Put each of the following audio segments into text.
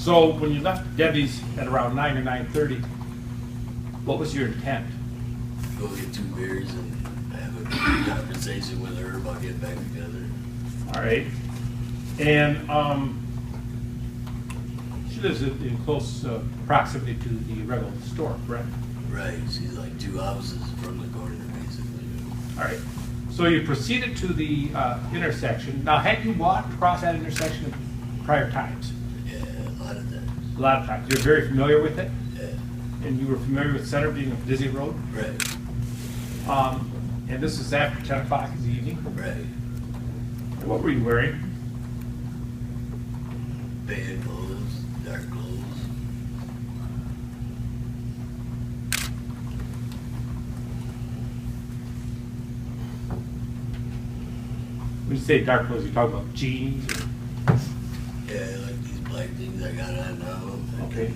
So when you left Debbie's at around 9 or 9:30, what was your intent? Go get 2 beers and have a conversation with her about getting back together. All right. And she lives in close proximity to the Rebel store, correct? Right, she's like 2 houses from the corner, basically. All right. So you proceeded to the intersection. Now, had you walked across that intersection at prior times? Yeah, a lot of times. A lot of times. You're very familiar with it? Yeah, And you were familiar with Center being a busy road? right, And this is after 10 o'clock in the evening? right. What were you wearing? Bad clothes, dark clothes. When you say dark clothes, you talking about jeans? Yeah, like these black things I got on now. Okay.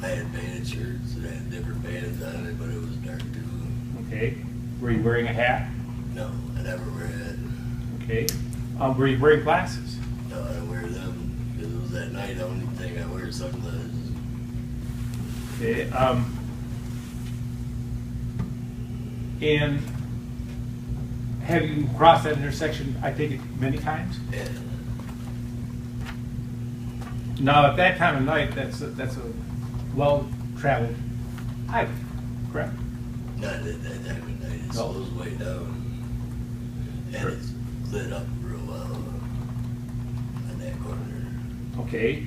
I had band shirts that had different bands on it, but it was dark too. Okay. Were you wearing a hat? No, I never wear that. Okay. Were you wearing glasses? No, I don't wear them because it was at night. The only thing I wear is sunglasses. Okay. And have you crossed that intersection, I take it, many times? Yeah, Now, at that time of night, that's a well-traveled highway, correct? not at that time of night. It No. slows way down, and Sure. it's lit up real well on that corner. Okay.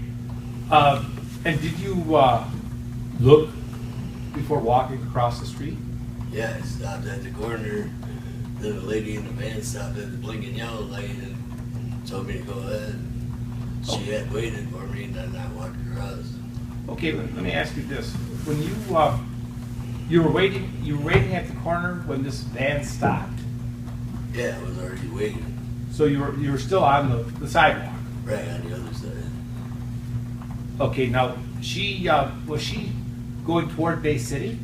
And did you look before walking across the street? Yeah, I stopped at the corner. Then the lady in the van stopped at the blinking yellow light and told me to go ahead. She had waited for me, and then I walked across. Okay, let me ask you this: when you were waiting at the corner when this van stopped, Yeah, I was already waiting. so you were still on the sidewalk. Right on the other side. Okay, now she was she going toward Bay City?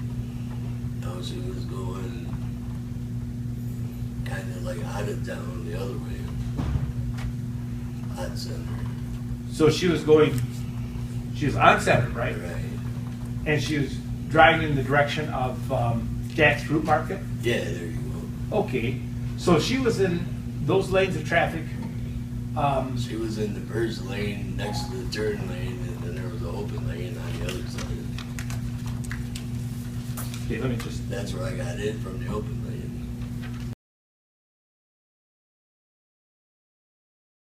No, she was going kind of like out of town the other way. On Center. So she was on Center, right? Right. And she was driving in the direction of Jack's Fruit Market? Yeah, there you go. Okay, so she was in those lanes of traffic. She was in the first lane next to the turn lane, and then there was an open lane on the other side. Okay, let me just, That's where I got in from the open